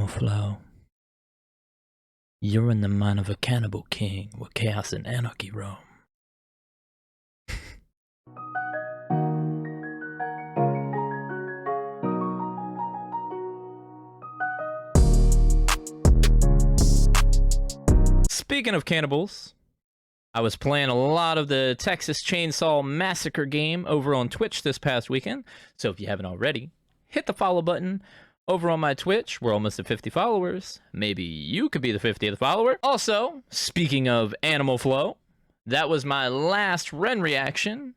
animal flow. You're in the mind of a cannibal king where chaos and anarchy roam. Speaking of cannibals, I was playing a lot of the Texas Chainsaw Massacre game over on Twitch this past weekend, so if you haven't already, hit the follow button over on my Twitch. We're almost at 50 followers. Maybe you could be the 50th follower. Also, speaking of Animal Flow, that was my last Ren reaction,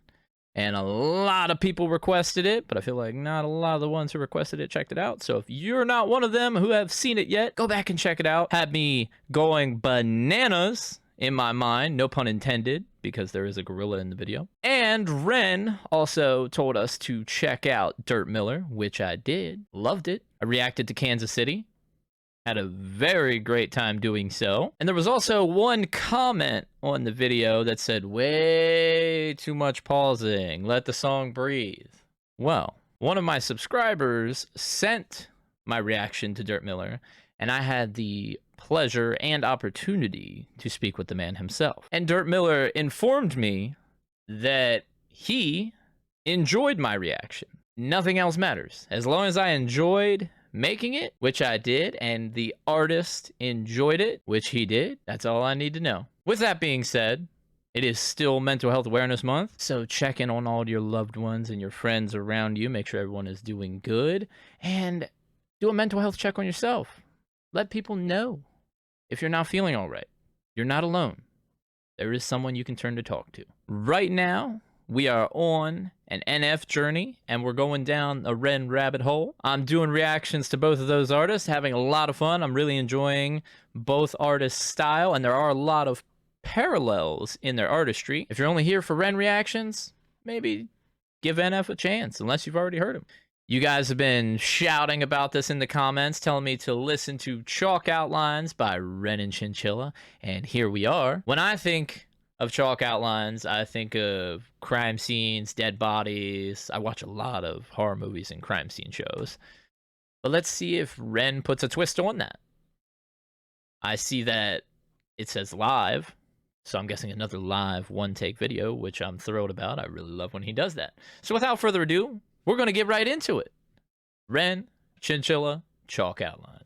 and a lot of people requested it, but I feel like not a lot of the ones who requested it checked it out. So if you're not one of them who have seen it yet, go back and check it out. Had me going bananas in my mind, no pun intended, because there is a gorilla in the video. And Ren also told us to check out Dirt Miller, which I did. Loved it. I reacted to Kansas City. Had a very great time doing so. And there was also one comment on the video that said, way too much pausing. Let the song breathe. Well, one of my subscribers sent my reaction to Dirt Miller, and I had the pleasure and opportunity to speak with the man himself. And Dirt Miller informed me that he enjoyed my reaction. Nothing else matters. As long as I enjoyed making it, which I did, and the artist enjoyed it, which he did, that's all I need to know. With that being said, it is still Mental Health Awareness Month, so check in on all your loved ones and your friends around you. Make sure everyone is doing good, and do a mental health check on yourself. Let people know if you're not feeling all right. You're not alone. There is someone you can turn to talk to. Right now, we are on an NF journey, and we're going down a Ren rabbit hole. I'm doing reactions to both of those artists, having a lot of fun. I'm really enjoying both artists' style, and there are a lot of parallels in their artistry. If you're only here for Ren reactions, maybe give NF a chance, unless you've already heard him. You guys have been shouting about this in the comments, telling me to listen to Chalk Outlines by Ren Chinchilla, and here we are. When I think of Chalk Outlines, I think of crime scenes, dead bodies. I watch a lot of horror movies and crime scene shows. But let's see if Ren puts a twist on that. I see that it says live, so I'm guessing another live one-take video, which I'm thrilled about. I really love when he does that. So without further ado, we're going to get right into it. Ren Chinchilla, Chalk Outlines.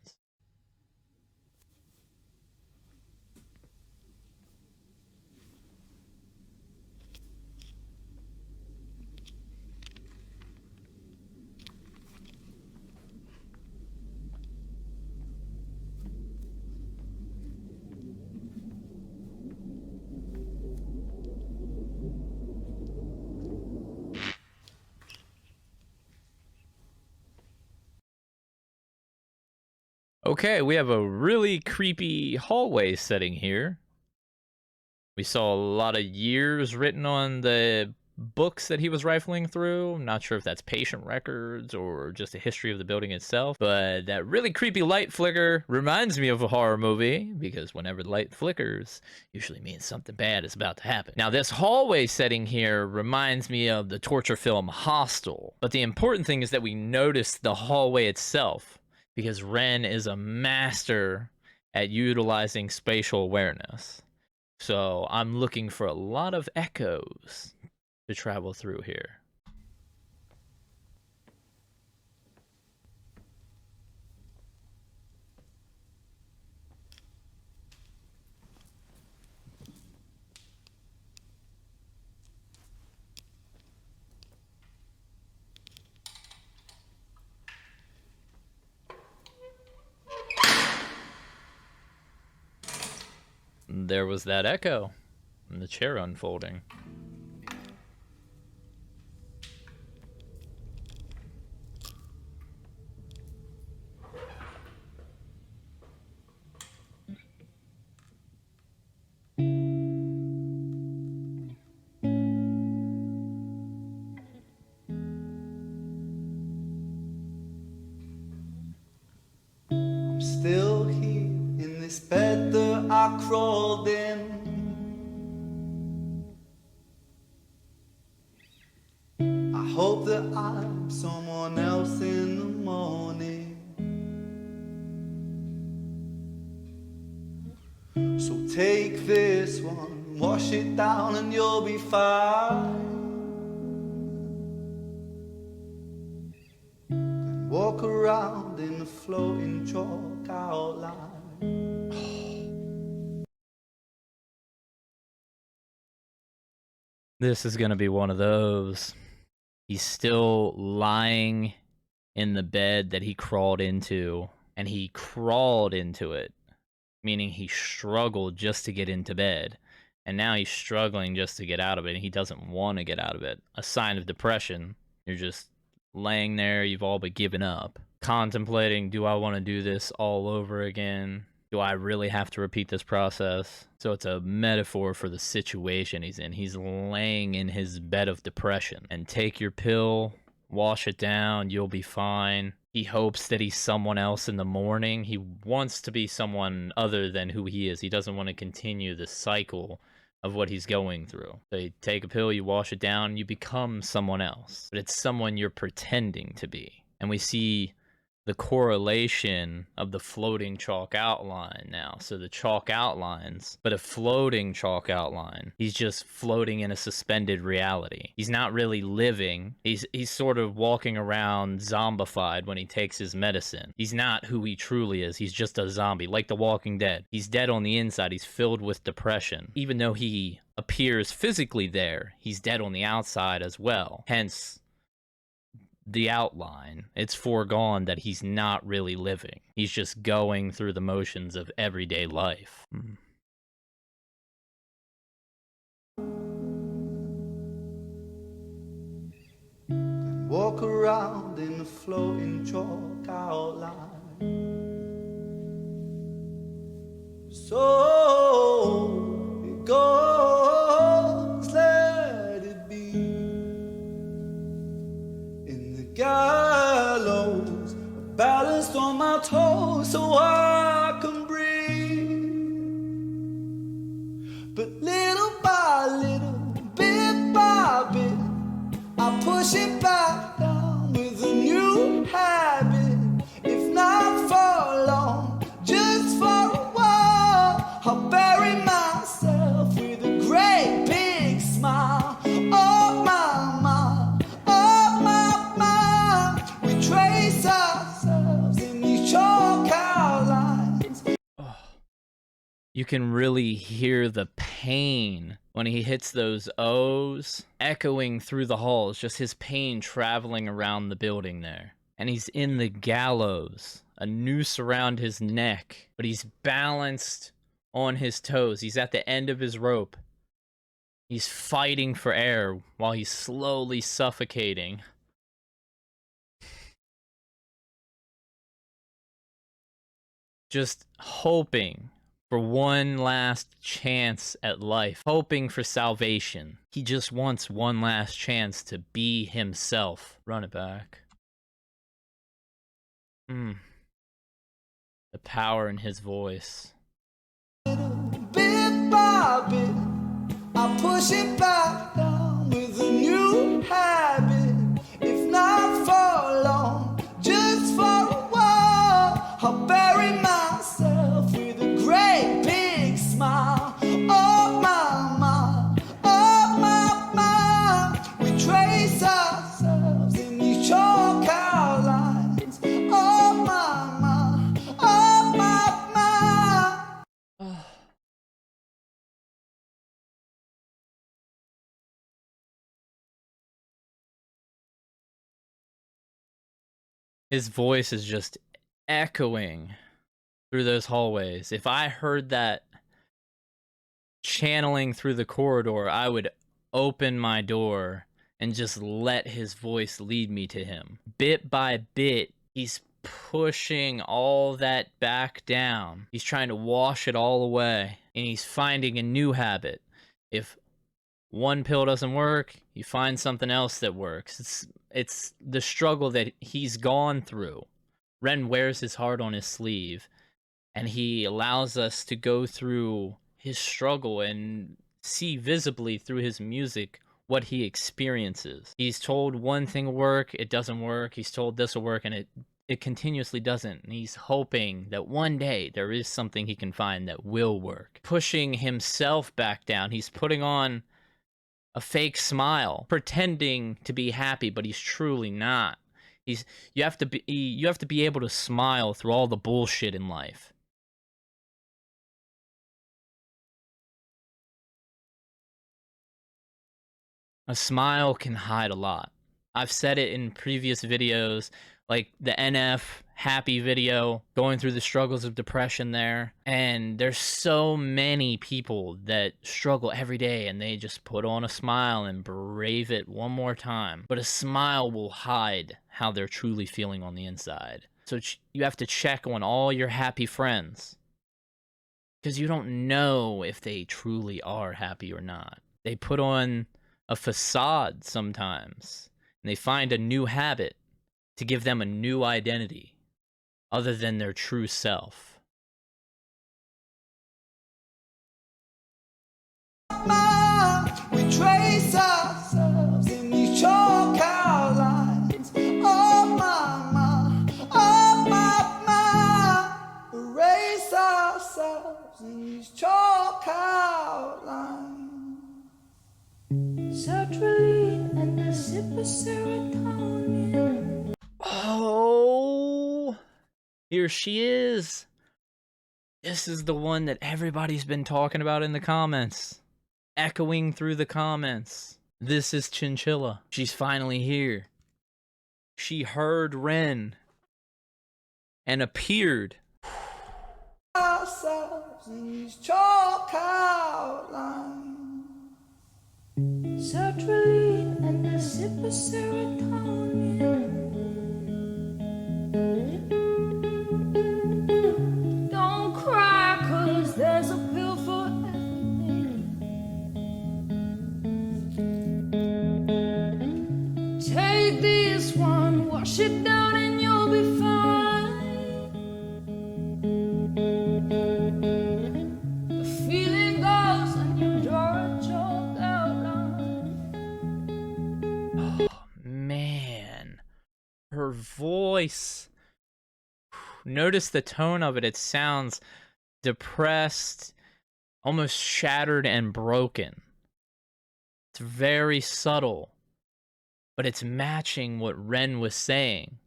Okay, we have a really creepy hallway setting here. We saw a lot of years written on the books that he was rifling through. I'm not sure if that's patient records or just a history of the building itself, but that really creepy light flicker reminds me of a horror movie, because whenever the light flickers, usually means something bad is about to happen. Now, this hallway setting here reminds me of the torture film Hostel, but the important thing is that we notice the hallway itself, because Ren is a master at utilizing spatial awareness. So I'm looking for a lot of echoes to travel through here. There was that echo and the chair unfolding. I'm still here in this bed that I crawled in. I hope that I'm someone else in the morning. So take this one, wash it down and you'll be fine. Then walk around in the floating chalk outline. This is going to be one of those. He's still lying in the bed that he crawled into, and he crawled into it, meaning he struggled just to get into bed. And now he's struggling just to get out of it, and he doesn't want to get out of it. A sign of depression. You're just laying there, you've all but given up. Contemplating, do I want to do this all over again? Do I really have to repeat this process? So it's a metaphor for the situation he's in. He's laying in his bed of depression. And take your pill, wash it down, you'll be fine. He hopes that he's someone else in the morning. He wants to be someone other than who he is. He doesn't want to continue the cycle of what he's going through. So you take a pill, you wash it down, you become someone else. But it's someone you're pretending to be. And we see the correlation of the floating chalk outline now. So the chalk outlines, but a floating chalk outline. He's just floating in a suspended reality. He's not really living. He's sort of walking around zombified when he takes his medicine. He's not who he truly is. He's just a zombie, like The Walking Dead. He's dead on the inside. He's filled with depression. Even though he appears physically there, he's dead on the outside as well. Hence, the outline. It's foregone that he's not really living. He's just going through the motions of everyday life. Then walk around in the floating chalk outline. So it goes, let it be. In the gallows, balanced on my toes so I can breathe. But little by little, bit by bit, I push it back down with a new habit. If not for long, just for a while, I'll bury myself with a great big smile. Oh my mind, oh my mind, we trace ourselves in these chalk outlines. You can really hear the pain when he hits those O's echoing through the halls, just his pain traveling around the building there. And he's in the gallows, a noose around his neck, but he's balanced on his toes. He's at the end of his rope. He's fighting for air while he's slowly suffocating. Just hoping for one last chance at life, hoping for salvation. He just wants one last chance to be himself. Run it back. The power in his voice. Bit by bit, I push it back down with a new habit. If not for long, just for a while, I'll bury myself with a great big smile. Oh my mind, oh my mind, we trace ourselves in these chalk outlines. Oh my mind, oh my mind. His voice is just echoing through those hallways. If I heard that channeling through the corridor, I would open my door and just let his voice lead me to him. Bit by bit, he's pushing all that back down. He's trying to wash it all away, and he's finding a new habit. If one pill doesn't work, you find something else that works. It's the struggle that he's gone through. Ren wears his heart on his sleeve, and he allows us to go through his struggle and see visibly through his music what he experiences. He's told one thing will work, it doesn't work. He's told this will work, and it it continuously doesn't. And he's hoping that one day there is something he can find that will work. Pushing himself back down. He's putting on a fake smile, pretending to be happy, but he's truly not. You have to be able to smile through all the bullshit in life. A smile can hide a lot. I've said it in previous videos, like the NF happy video, going through the struggles of depression there. And there's so many people that struggle every day and they just put on a smile and brave it one more time. But a smile will hide how they're truly feeling on the inside. So you have to check on all your happy friends, because you don't know if they truly are happy or not. They put on a facade sometimes, and they find a new habit to give them a new identity other than their true self. We trace ourselves in these chalk outlines. Oh my, erase ourselves in these chalk outlines. Sertraline and a sip of serotonin. Oh, here she is. This is the one that everybody's been talking about in the comments. Echoing through the comments. This is Chinchilla. She's finally here. She heard Ren and appeared. Ourselves in these chalk outlines. Sertraline and a sip of serotonin. Don't cry, 'cause there's a pill for everything. Take this one, wash it down and you'll be fine. The feeling goes and you draw a chalk outline. Oh, man. Her voice. Notice the tone of it. It sounds depressed, almost shattered and broken. It's very subtle, but it's matching what Ren was saying.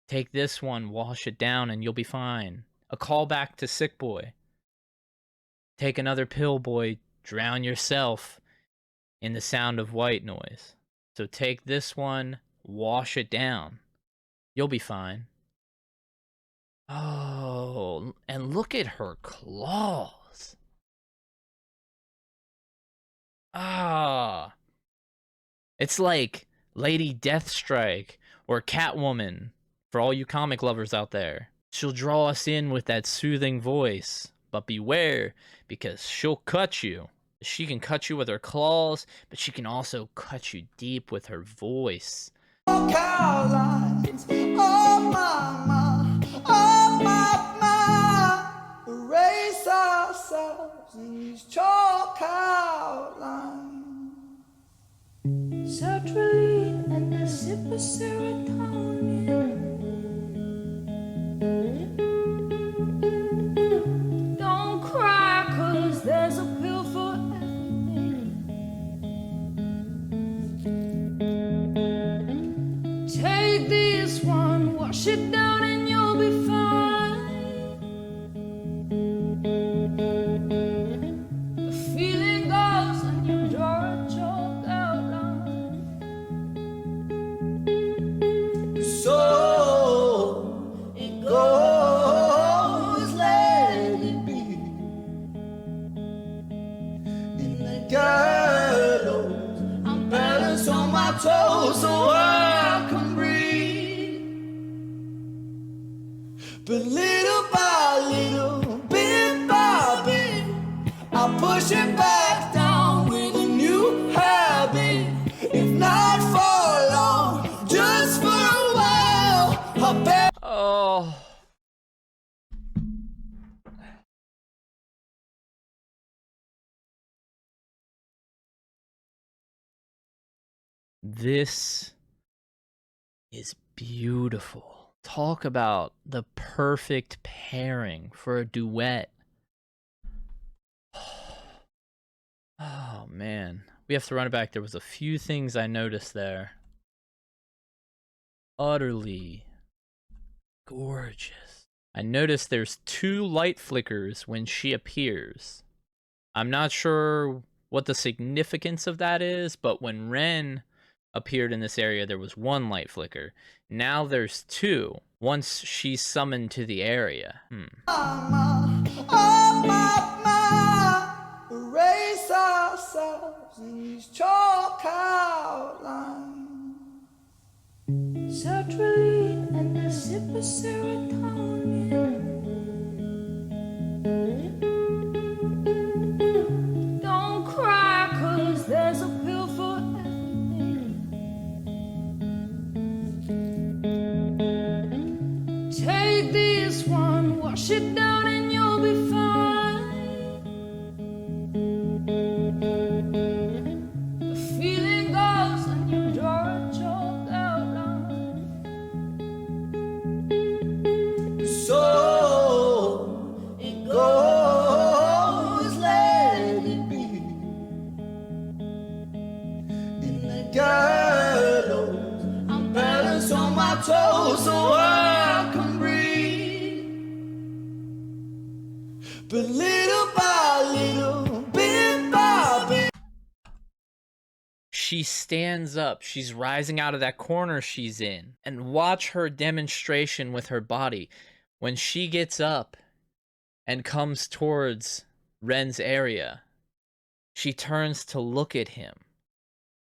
Take this one, wash it down, and you'll be fine. A callback to Sick Boy. Take another pill, boy. Drown yourself in the sound of white noise. So take this one, wash it down. You'll be fine. Oh, and look at her claws. Ah. It's like Lady Deathstrike or Catwoman for all you comic lovers out there. She'll draw us in with that soothing voice, but beware, because she'll cut you. She can cut you with her claws, but she can also cut you deep with her voice. Outlines. Erase ourselves in these chalk outlines. Sertraline and a sip of serotonin. Don't cry, 'cause there's a pill for everything. Take this one, wash it down and you'll be fine. The feeling goes and you draw a chalk outline. So it goes, let it be. In the gallows, I'm balanced on my toes so I can breathe. But little by little, bit by bit, I push it back down with a new habit. If not for long, just for a while, I bet. Oh. This is beautiful Talk about the perfect pairing for a duet. Oh, man. We have to run it back. There was a few things I noticed there. Utterly gorgeous. I noticed there's 2 light flickers when she appears. I'm not sure what the significance of that is, but when Ren appeared in this area, there was 1 light flicker. Now there's 2 once she's summoned to the area. Erase ourselves in these chalk outlines. Sertraline and a sip of serotonin. Don't cry, 'cause there's a pill for everything. Take this one, wash it down, and you'll be fine. The feeling goes, and you draw a chalk outline. So it goes, let it be. In the gallows, I'm balanced on my toes so I can breathe. But little by little, bit by bit. She stands up. She's rising out of that corner she's in. And watch her demonstration with her body. When she gets up and comes towards Ren's area, she turns to look at him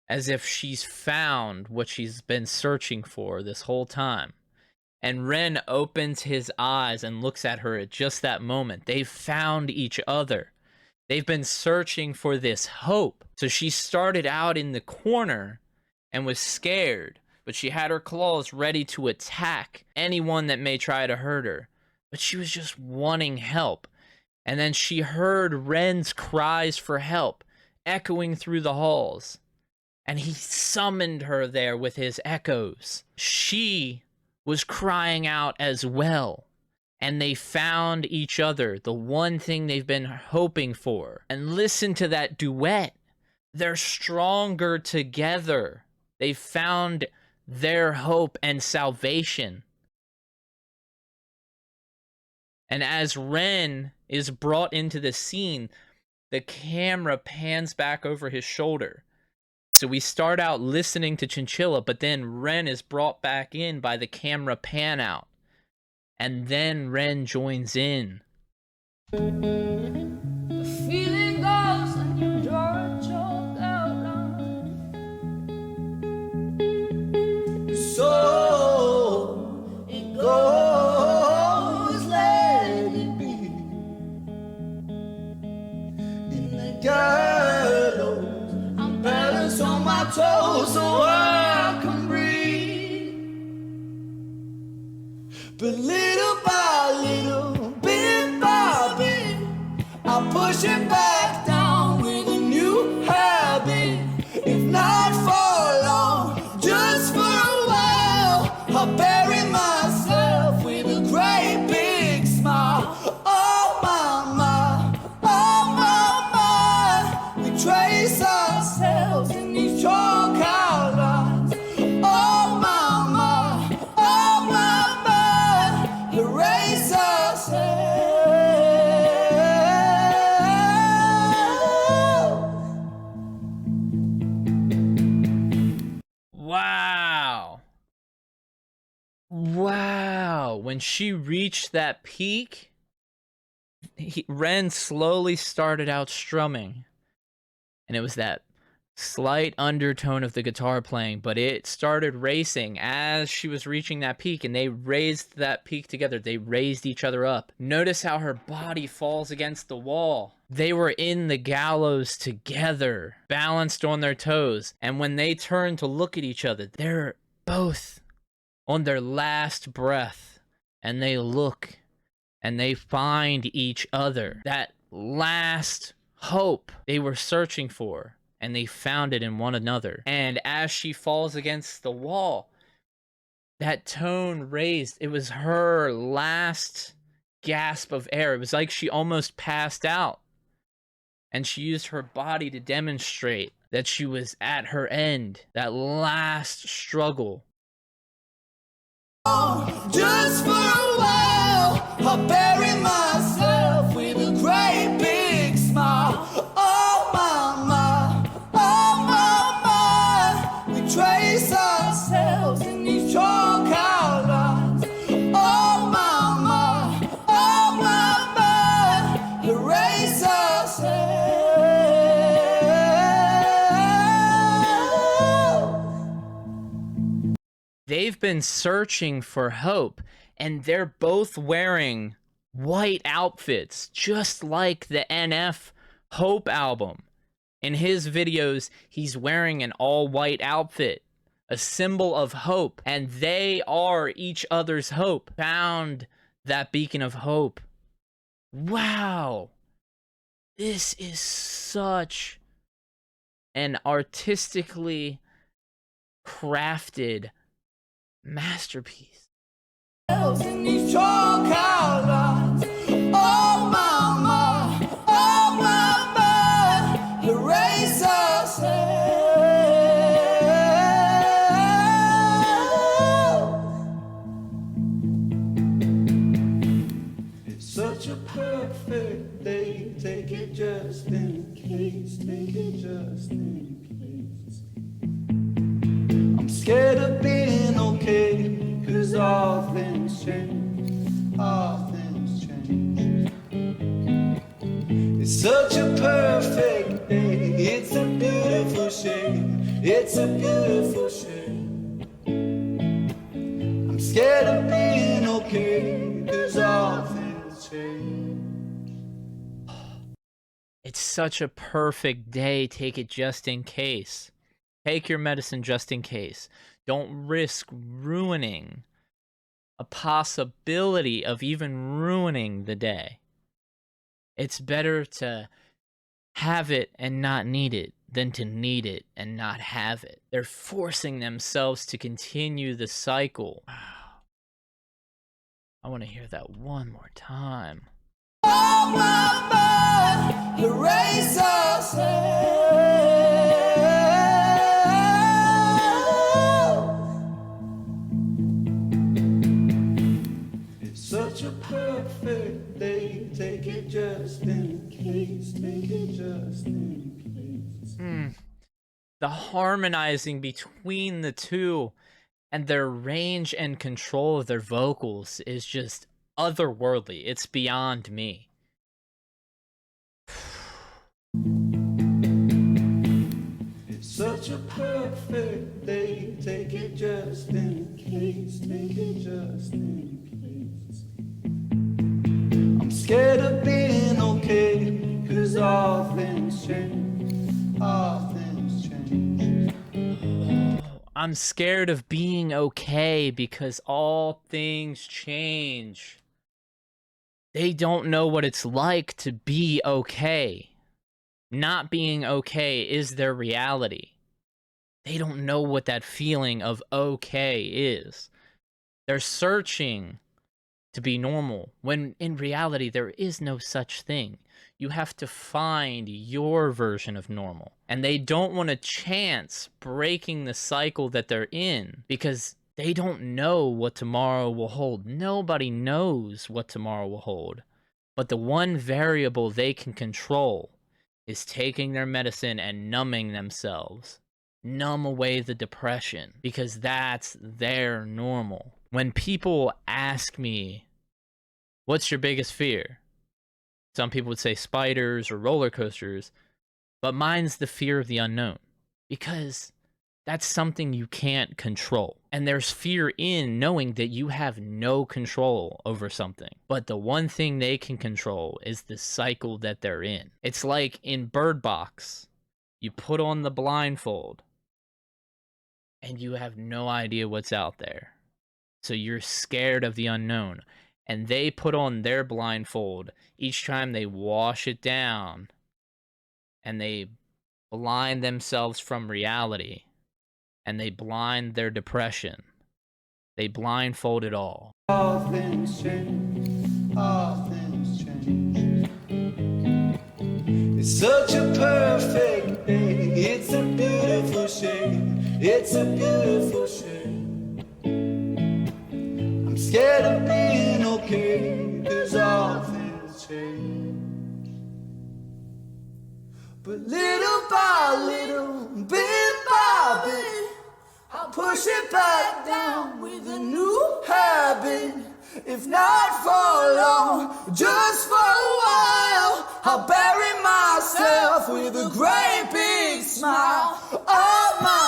as if she's found what she's been searching for this whole time. And Ren opens his eyes and looks at her at just that moment. They've found each other. They've been searching for this hope. So she started out in the corner and was scared, but she had her claws ready to attack anyone that may try to hurt her. But she was just wanting help. And then she heard Ren's cries for help echoing through the halls. And he summoned her there with his echoes. She was crying out as well. And they found each other, the one thing they've been hoping for. And listen to that duet. They're stronger together. They found their hope and salvation. And as Ren is brought into the scene, the camera pans back over his shoulder. So we start out listening to Chinchilla, but then Ren is brought back in by the camera pan out. And then Ren joins in. The feeling goes, and you draw a chalk outline. So it goes, let it be. In the gallows, I'm balanced on my toes so I can breathe. But little by little, bit by bit, I push it back down with a new habit. If not for long, just for a while, I'll bury myself with a great big smile. Oh my, oh my, we trace ourselves in these chalk outlines. Oh my, erase ourselves. Wow. Wow. When she reached that peak, Ren slowly started out strumming. And it was that slight undertone of the guitar playing, but it started racing as she was reaching that peak, and they raised that peak together. They raised each other up. Notice how her body falls against the wall. They were in the gallows together, balanced on their toes, and when they turn to look at each other, they're both on their last breath, and they look and they find each other. That last hope they were searching for, and they found it in one another. And as she falls against the wall, That tone raised. It was her last gasp of air. It was like she almost passed out. And she used her body to demonstrate that she was at her end. That last struggle. Just for a while, I'll bury myself with a great big smile. Oh mama, oh mama, we trace ourselves in these chalk outlines. Oh mama, erase ourselves. They've been searching for hope, and they're both wearing white outfits, just like the NF Hope album. In his videos, he's wearing an all-white outfit, a symbol of hope, and they are each other's hope. Found that beacon of hope. Wow. This is such an artistically crafted masterpiece. In these chalk outlines. Oh mama, erase ourselves. It's such a perfect day. Take it just in case. Take it just in case. I'm scared of being okay, 'cause all things change, all things change. It's such a perfect day, it's a beautiful shade, it's a beautiful shade. I'm scared of being okay, 'cause all things change. It's such a perfect day. Take it just in case. Take your medicine just in case. Don't risk ruining a possibility of even ruining the day. It's better to have it and not need it than to need it and not have it. They're forcing themselves to continue the cycle. Wow. I want to hear that one more time. Oh mama, erase ourselves. Such a perfect day. Take it just in case. Take it just in case. The harmonizing between the two and their range and control of their vocals is just otherworldly. It's beyond me. It's such a perfect day. Take it just in case. Take it just in case. I'm scared of being okay, 'cause all things change, all things change. I'm scared of being okay because all things change. They don't know what it's like to be okay. Not being okay is their reality. They don't know what that feeling of okay is. They're searching to be normal, when in reality there is no such thing. You have to find your version of normal. And they don't want to chance breaking the cycle that they're in because they don't know what tomorrow will hold. Nobody knows what tomorrow will hold. But the one variable they can control is taking their medicine and numbing themselves. Numb away the depression because that's their normal. When people ask me, what's your biggest fear? Some people would say spiders or roller coasters, but mine's the fear of the unknown because that's something you can't control. And there's fear in knowing that you have no control over something. But the one thing they can control is the cycle that they're in. It's like in Bird Box, you put on the blindfold and you have no idea what's out there. So you're scared of the unknown. And they put on their blindfold each time they wash it down and they blind themselves from reality and they blind their depression. They blindfolded all. All things change, all things change. It's such a perfect day, it's a beautiful shade, it's a beautiful shade. I'm scared of being okay, 'cause all things change. But little by little, bit by bit, I'll push it back down with a new habit. If not for long, just for a while, I'll bury myself with a great big smile. Oh my,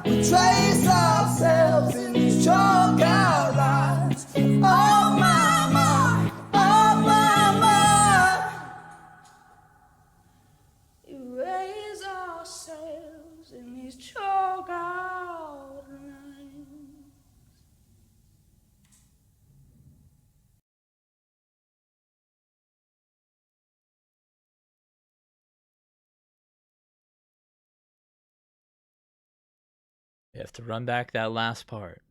we trace ourselves in these chalk outlines. Oh my, erase ourselves in these chalk outlines. You have to run back that last part.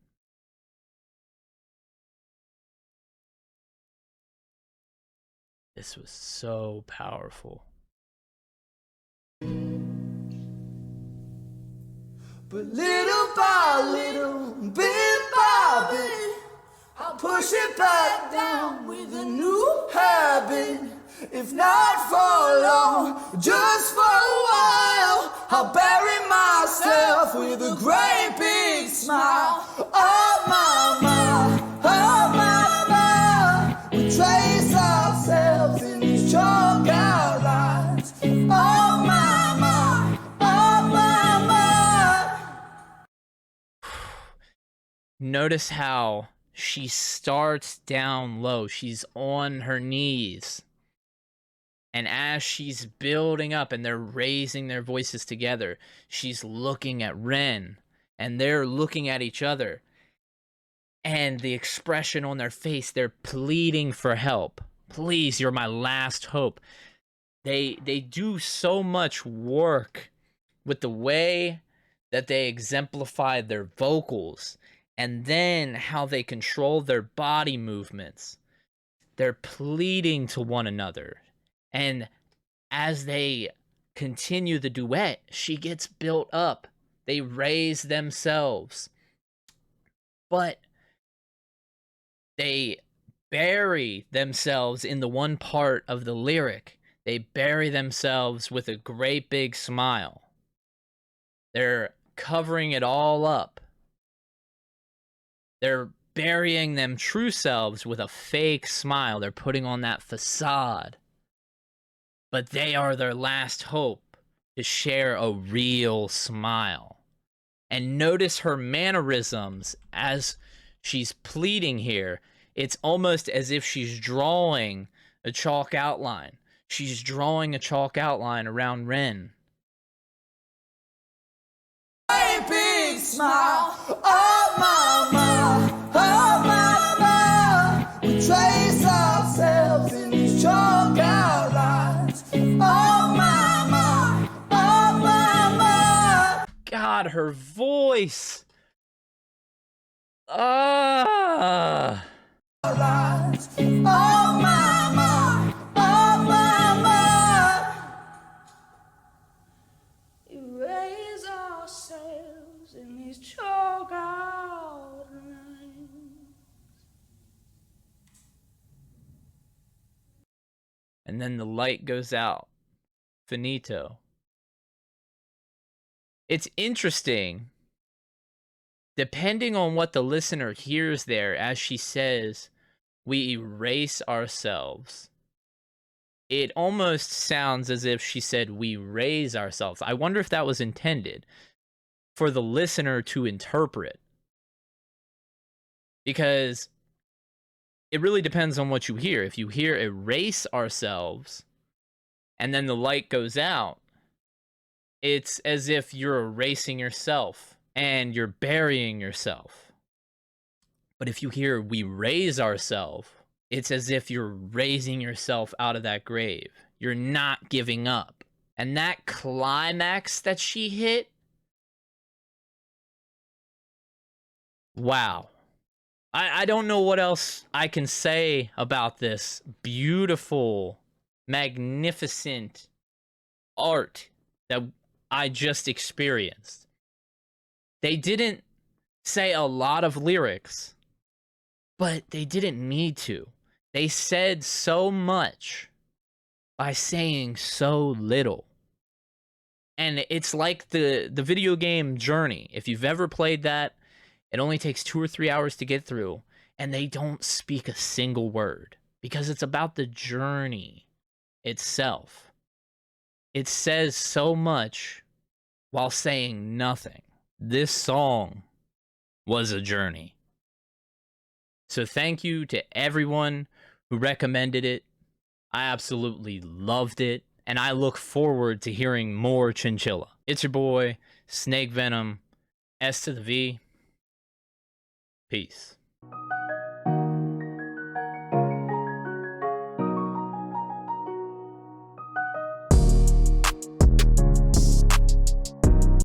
This was so powerful. But little by little, bit by bit, I'll push it back down with a new habit. If not for long, just for a while, I'll bury myself with a great big smile. Oh my, we trace ourselves in these chalk outlines. Oh my. Notice how she starts down low. She's on her knees. And as she's building up and they're raising their voices together, she's looking at Ren and they're looking at each other. And the expression on their face, they're pleading for help. Please, you're my last hope. They do so much work with the way that they exemplify their vocals. And then how they control their body movements. They're pleading to one another. And as they continue the duet, she gets built up. They raise themselves. But they bury themselves in the one part of the lyric. They bury themselves with a great big smile. They're covering it all up. They're burying them true selves with a fake smile. They're putting on that facade. But they are their last hope to share a real smile. And notice her mannerisms as she's pleading here. It's almost as if she's drawing a chalk outline. She's drawing a chalk outline around Ren. A big smile. Oh my, we trace ourselves in these chalk outlines. Oh my, God, her voice. Ah. outlines. Oh my, erase ourselves in these chalk outlines. And then the light goes out. Finito. It's interesting. Depending on what the listener hears there, as she says, we erase ourselves. It almost sounds as if she said, we raise ourselves. I wonder if that was intended for the listener to interpret. Because it really depends on what you hear. If you hear erase ourselves, and then the light goes out, it's as if you're erasing yourself and you're burying yourself. But if you hear we raise ourselves, it's as if you're raising yourself out of that grave. You're not giving up. And that climax that she hit, Wow. I don't know what else I can say about this beautiful, magnificent art that I just experienced. They didn't say a lot of lyrics, but they didn't need to. They said so much by saying so little. And it's like the video game Journey. If you've ever played that, it only takes 2 or 3 hours to get through, and they don't speak a single word because it's about the journey itself. It says so much while saying nothing. This song was a journey. So thank you to everyone who recommended it. I absolutely loved it, and I look forward to hearing more Chinchilla. It's your boy, Snake Venom, S to the V. Peace.